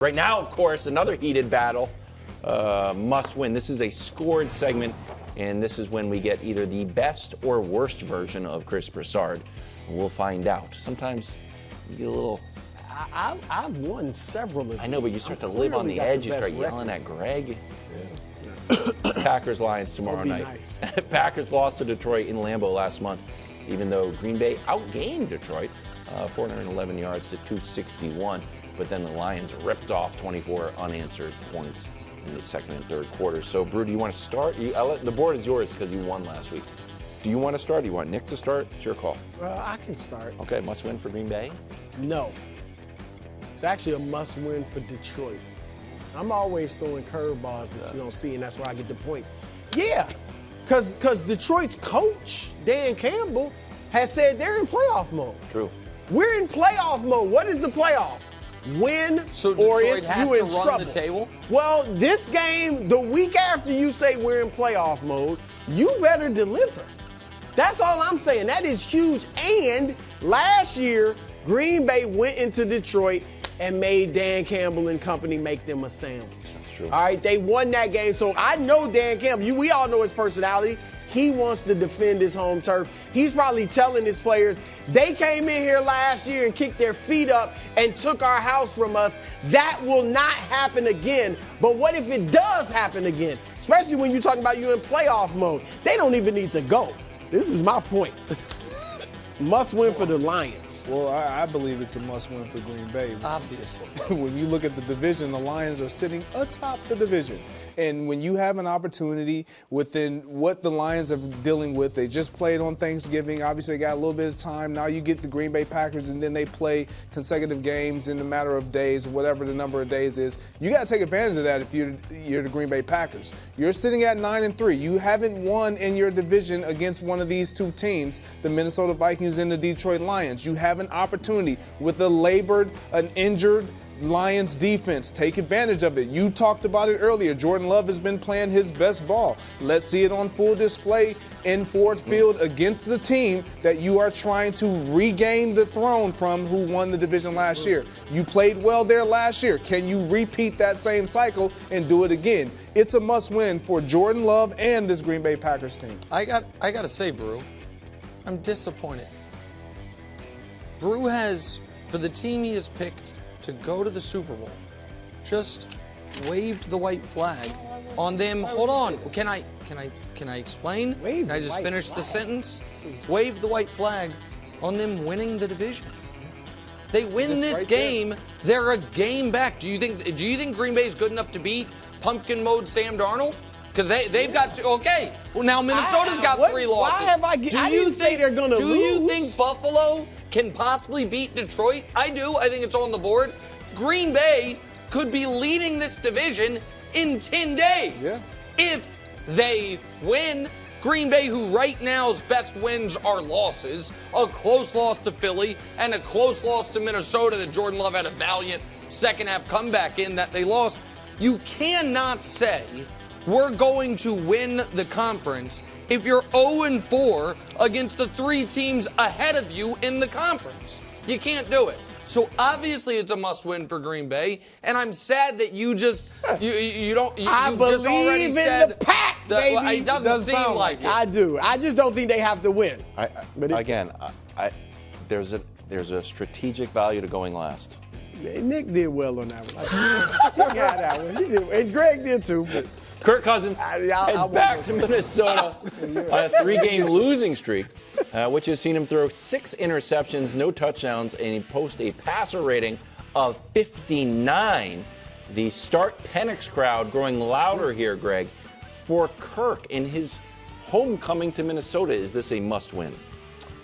Right now, of course, another heated battle, must win. This is a scored segment, and this is when we get either the best or worst version of Chris Broussard. We'll find out. Sometimes you get a little... I've won several of them. I know, but you start to live on the edge. You start yelling at Greg. Yeah. Packers Lions tomorrow night. Nice. Packers lost to Detroit in Lambeau last month, even though Green Bay outgained Detroit 411 yards to 261. But then the Lions ripped off 24 unanswered points in the second and third quarters. So, Brew, do you want to start? The board is yours because you won last week. Do you want to start? Do you want Nick to start? It's your call. I can start. Okay, must win for Green Bay? No. It's actually a must win for Detroit. I'm always throwing curveballs that you don't see, and that's where I get the points. Yeah, because Detroit's coach, Dan Campbell, has said they're in playoff mode. True. We're in playoff mode. What is the playoffs? Win so or Detroit is has you to in run trouble. The table? Well, this game, the week after you say we're in playoff mode, you better deliver. That's all I'm saying. That is huge. And last year, Green Bay went into Detroit and made Dan Campbell and company make them a sandwich. That's true. All right, they won that game. So I know Dan Campbell. We all know his personality. He wants to defend his home turf. He's probably telling his players, they came in here last year and kicked their feet up and took our house from us. That will not happen again. But what if it does happen again? Especially when you're talking about you in playoff mode. They don't even need to go. This is my point. Must win for the Lions. Well, I believe it's a must win for Green Bay. Obviously. When you look at the division, the Lions are sitting atop the division. And when you have an opportunity within what the Lions are dealing with, they just played on Thanksgiving. Obviously, they got a little bit of time. Now you get the Green Bay Packers, and then they play consecutive games in a matter of days, whatever the number of days is. You got to take advantage of that if you're the Green Bay Packers. You're sitting at 9-3. You haven't won in your division against one of these two teams, the Minnesota Vikings and the Detroit Lions. You have an opportunity with an injured Lions defense. Take advantage of it. You talked about it earlier. Jordan Love has been playing his best ball. Let's see it on full display in Ford Field against the team that you are trying to regain the throne from, who won the division last year. You played well there last year. Can you repeat that same cycle and do it again? It's a must-win for Jordan Love and this Green Bay Packers team. I got to say, Brew, I'm disappointed. Brew has, for the team he has picked to go to the Super Bowl, just waved the white flag on them. Hold on. Can I explain? Can I just finish the sentence? Waved the white flag on them winning the division. They win this game, they're a game back. Do you think Green Bay is good enough to beat pumpkin mode Sam Darnold? Because they've got two. Okay. Well, now Minnesota's got 3 losses. I didn't say they're going to lose. Do you think Buffalo can possibly beat Detroit? I do. I think it's on the board. Green Bay could be leading this division in 10 days if they win. Green Bay, who right now's best wins are losses, a close loss to Philly and a close loss to Minnesota that Jordan Love had a valiant second half comeback in that they lost. You cannot say we're going to win the conference if you're 0-4 against the 3 teams ahead of you in the conference. You can't do it. So obviously it's a must-win for Green Bay, and I'm sad that you just you don't. I believe in the Pack, baby. It doesn't seem like it. I do. I just don't think they have to win. There's a strategic value to going last. Nick did well on that one. He got that one. He did, and Greg did too. But Kirk Cousins heads back to Minnesota on a 3-game losing streak, which has seen him throw 6 interceptions, no touchdowns, and he posts a passer rating of 59. The Start Penix crowd growing louder here, Greg. For Kirk in his homecoming to Minnesota, is this a must-win?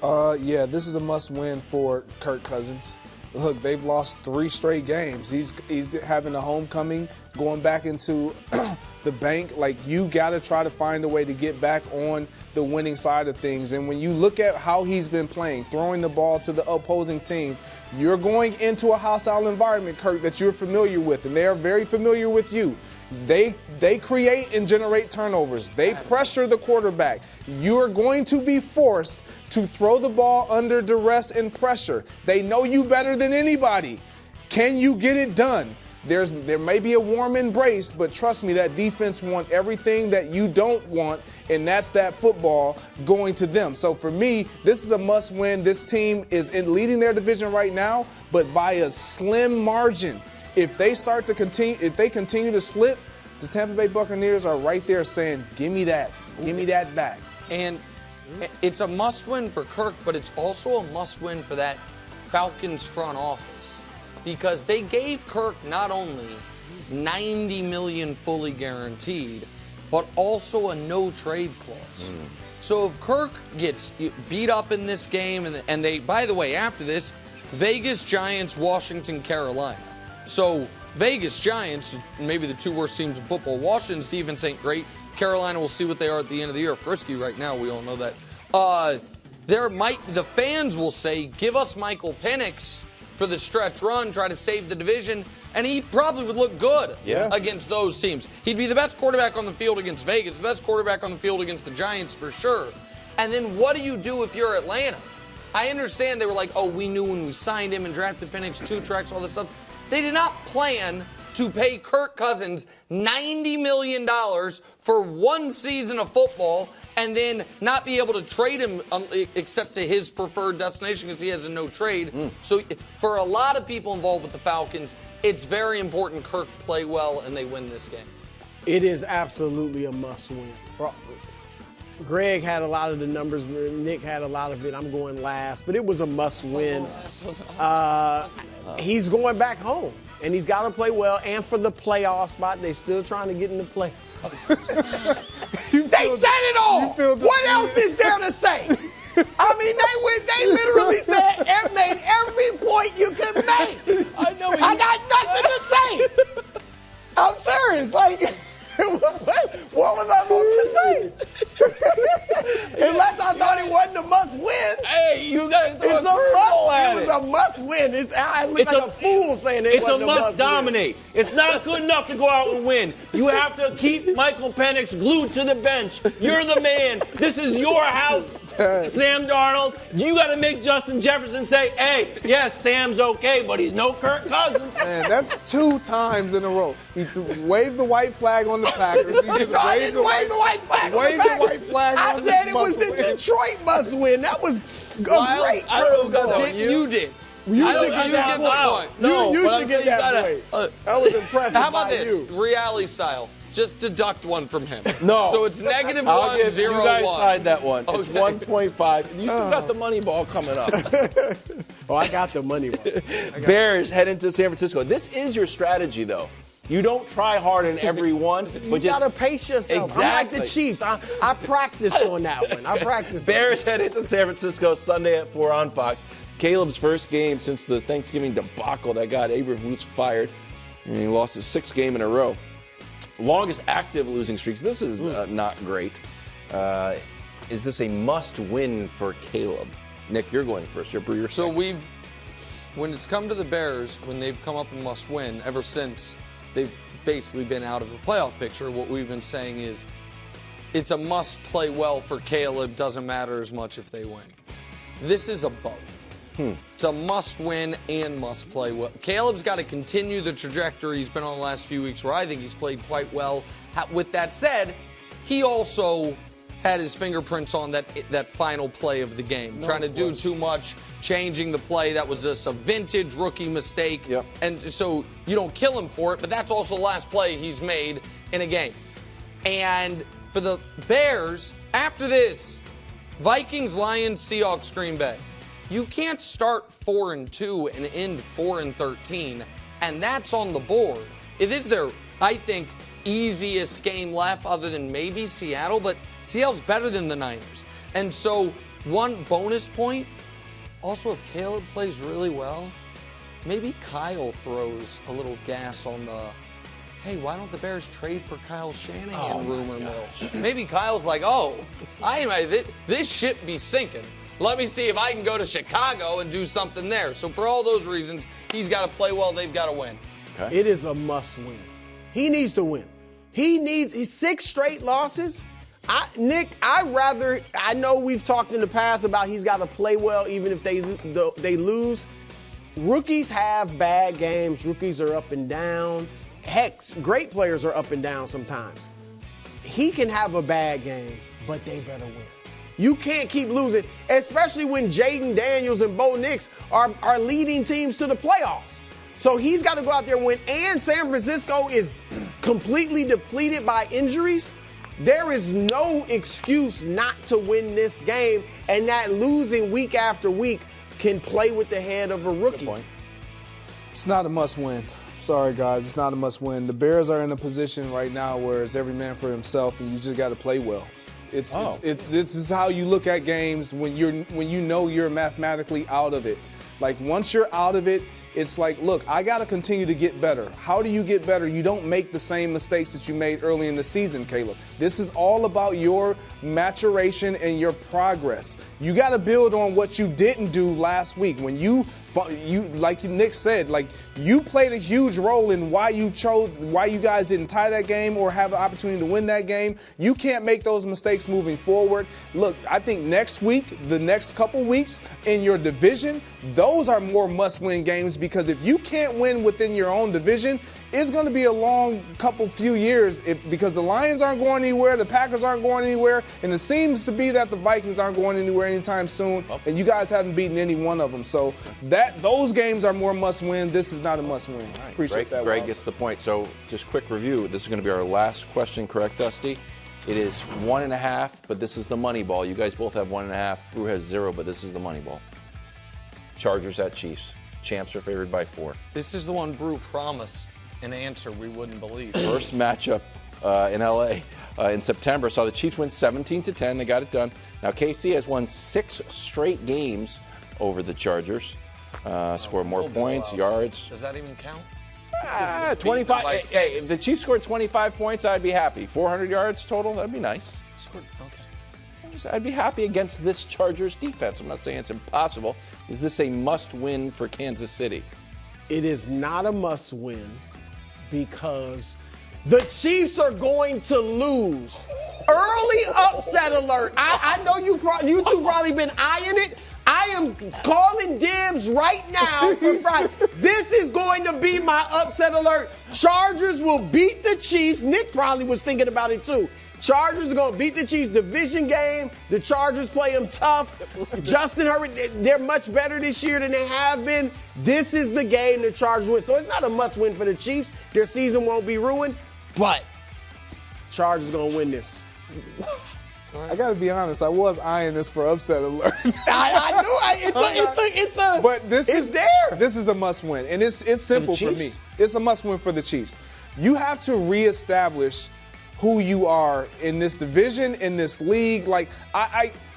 Yeah, this is a must-win for Kirk Cousins. Look, they've lost 3 straight games. He's having a homecoming, going back into the bank. Like, you got to try to find a way to get back on the winning side of things. And when you look at how he's been playing, throwing the ball to the opposing team, you're going into a hostile environment, Kirk, that you're familiar with, and they are very familiar with you. They create and generate turnovers. They pressure the quarterback. You're going to be forced to throw the ball under duress and pressure. They know you better than anybody. Can you get it done? there may be a warm embrace, but trust me, that defense wants everything that you don't want, and that's that football going to them. So for me, this is a must-win. This team is leading their division right now, but by a slim margin. If they continue to slip, the Tampa Bay Buccaneers are right there saying, "Give me that back." And it's a must-win for Kirk, but it's also a must-win for that Falcons front office, because they gave Kirk not only $90 million fully guaranteed, but also a no-trade clause. So if Kirk gets beat up in this game, and they, by the way, after this, Vegas, Giants, Washington, Carolina. So Vegas, Giants, maybe the two worst teams in football. Washington's defense ain't great. Carolina, we'll see what they are at the end of the year. Frisky right now, we all know that. The fans will say, give us Michael Penix for the stretch run, try to save the division, and he probably would look good against those teams. He'd be the best quarterback on the field against Vegas, the best quarterback on the field against the Giants for sure. And then what do you do if you're Atlanta? I understand they were like, oh, we knew when we signed him and drafted Penix, 2 tracks, all this stuff. They did not plan to pay Kirk Cousins $90 million for 1 season of football and then not be able to trade him except to his preferred destination because he has a no trade. So for a lot of people involved with the Falcons, it's very important Kirk play well and they win this game. It is absolutely a must-win. Greg had a lot of the numbers. Nick had a lot of it. I'm going last, but it was a must-win. He's going back home, and he's got to play well. And for the playoff spot, they're still trying to get in the playoffs. They said it all. What else is there to say? I mean, they literally said, made every point you could make. I got nothing to say. I'm serious. Like, what was I supposed to say? Unless I thought it wasn't a must-win. Hey, you got to throw It was a must-win. I look like a fool saying it wasn't a must-win. It's a must-dominate. It's not good enough to go out and win. You have to keep Michael Penix glued to the bench. You're the man. This is your house, Sam Darnold. You got to make Justin Jefferson say, hey, yes, Sam's okay, but he's no Kirk Cousins. Man, that's 2 times in a row. He waved the white flag on the Packers. He just I didn't wave the white flag on the Packers. I said it was the Detroit must-win. That was a great I don't know if you did. You should get that point. No, you should get that point. That was impressive. How about this? Reality style. Just deduct 1 from him. No. So it's -1, 0, You guys 1. tied that one. Okay. It's 1.5. You still got the money ball coming up. I got the money ball. Bears head into San Francisco. This is your strategy, though. You don't try hard in every one, but you gotta pace yourself. Exactly. I'm like the Chiefs. I practiced on that one. I practiced. Bears head into San Francisco Sunday at 4 on Fox. Caleb's first game since the Thanksgiving debacle that got Abrams fired, and he lost his 6th game in a row. Longest active losing streaks. This is not great. Is this a must-win for Caleb? Nick, you're going first. So when it's come to the Bears, when they've come up and must-win, ever since they've basically been out of the playoff picture, what we've been saying is it's a must play well for Caleb. Doesn't matter as much if they win. This is a both. It's a must win and must play well. Caleb's got to continue the trajectory he's been on the last few weeks, where I think he's played quite well. With that said, he also had his fingerprints on that final play of the game, trying to do too much, changing the play. That was just a vintage rookie mistake. And so you don't kill him for it, but that's also the last play he's made in a game. And for the Bears, after this, Vikings, Lions, Seahawks, Green Bay. You can't start 4-2 and end 4-13, and that's on the board. It is their, I think, easiest game left other than maybe Seattle, but Seattle's better than the Niners. And so 1 bonus point, also if Caleb plays really well, maybe Kyle throws a little gas on the, hey, why don't the Bears trade for Kyle Shanahan rumor mill? Maybe Kyle's like, this ship be sinking. Let me see if I can go to Chicago and do something there. So for all those reasons, he's got to play well. They've got to win. Okay. It is a must-win. He needs to win. He's 6 straight losses. Nick, I know we've talked in the past about he's got to play well even if they lose. Rookies have bad games. Rookies are up and down. Heck, great players are up and down sometimes. He can have a bad game, but they better win. You can't keep losing, especially when Jaden Daniels and Bo Nix are leading teams to the playoffs. So he's got to go out there and win. And San Francisco is completely depleted by injuries. There is no excuse not to win this game, and that losing week after week can play with the head of a rookie. It's not a must-win. Sorry, guys, it's not a must-win. The Bears are in a position right now where it's every man for himself, and you just got to play well. It's how you look at games when you know you're mathematically out of it. Like, once you're out of it, it's like, look, I got to continue to get better. How do you get better? You don't make the same mistakes that you made early in the season, Caleb. This is all about your maturation and your progress. You got to build on what you didn't do last week. When you like Nick said, like, you played a huge role in why you guys didn't tie that game or have the opportunity to win that game. You can't make those mistakes moving forward. Look, I think next week, the next couple weeks in your division, those are more must-win games, because if you can't win within your own division, it's going to be a long few years because the Lions aren't going anywhere, the Packers aren't going anywhere, and it seems to be that the Vikings aren't going anywhere anytime soon, and you guys haven't beaten any one of them. So those games are more must-win. This is not a must-win. Right. Appreciate that. Greg gets the point. So just quick review. This is going to be our last question, correct, Dusty? It is 1.5, but this is the money ball. You guys both have 1.5. Brew has 0, but this is the money ball. Chargers at Chiefs. Champs are favored by 4. This is the one Brew promised an answer we wouldn't believe. First matchup in LA in September saw the Chiefs win 17-10. They got it done. Now KC has won 6 straight games over the Chargers. Scored more points, yards. Does that even count? 25. Hey, if the Chiefs scored 25 points, I'd be happy. 400 yards total, that'd be nice. Okay. I'd be happy against this Chargers defense. I'm not saying it's impossible. Is this a must-win for Kansas City? It is not a must-win because the Chiefs are going to lose. Early upset alert. I know you two probably been eyeing it. I am calling dibs right now for Friday. This is going to be my upset alert. Chargers will beat the Chiefs. Nick probably was thinking about it too. Chargers are going to beat the Chiefs. Division game. The Chargers play them tough. Justin Herbert, they're much better this year than they have been. This is the game the Chargers win. So it's not a must-win for the Chiefs. Their season won't be ruined, but Chargers going to win this. I got to be honest, I was eyeing this for upset alert. I knew but it's there. This is a must-win, and it's simple for me. It's a must-win for the Chiefs. You have to reestablish who you are in this division, in this league. Like,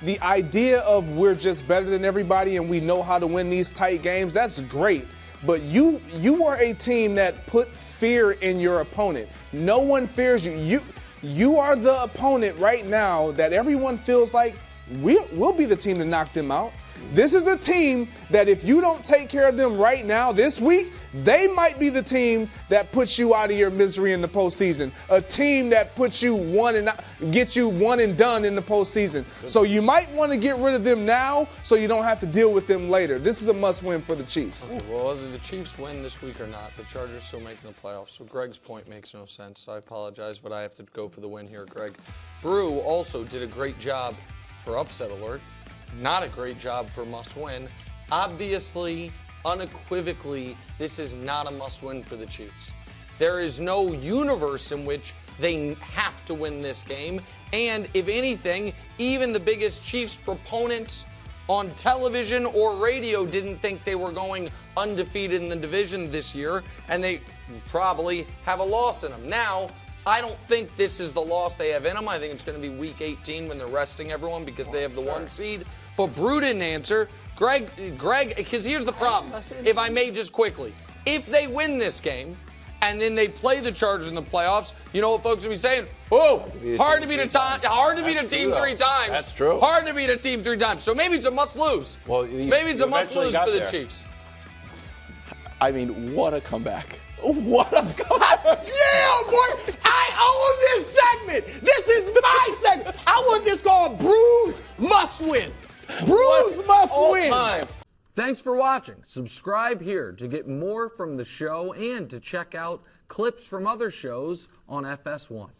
the idea of we're just better than everybody and we know how to win these tight games, that's great. But you are a team that put fear in your opponent. No one fears you. You are the opponent right now that everyone feels like we'll be the team to knock them out. This is the team that if you don't take care of them right now this week, they might be the team that puts you out of your misery in the postseason. A team that puts you get you one and done in the postseason. So you might want to get rid of them now so you don't have to deal with them later. This is a must-win for the Chiefs. Okay, well, whether the Chiefs win this week or not, the Chargers still making the playoffs. So Greg's point makes no sense. I apologize, but I have to go for the win here, Greg. Brew also did a great job for upset alert. Not a great job for must-win. Obviously, unequivocally, this is not a must-win for the Chiefs. There is no universe in which they have to win this game. And if anything, even the biggest Chiefs proponents on television or radio didn't think they were going undefeated in the division this year, and they probably have a loss in them. Now, I don't think this is the loss they have in them. I think it's going to be week 18 when they're resting everyone because they have the 1 seed. But Brew didn't answer. Greg, because here's the problem, if I may just quickly. If they win this game and then they play the Chargers in the playoffs, you know what folks will be saying? Oh, hard to beat a team 3 times. That's true. Hard to beat a team 3 times. So maybe it's a must-lose. Well, maybe it's a must-lose for the Chiefs. I mean, what a comeback. What a comeback. Yeah, boy. I own this segment. This is my segment. I want this called Brews Must Win. Brews Must Win. Time. Thanks for watching. Subscribe here to get more from the show and to check out clips from other shows on FS1.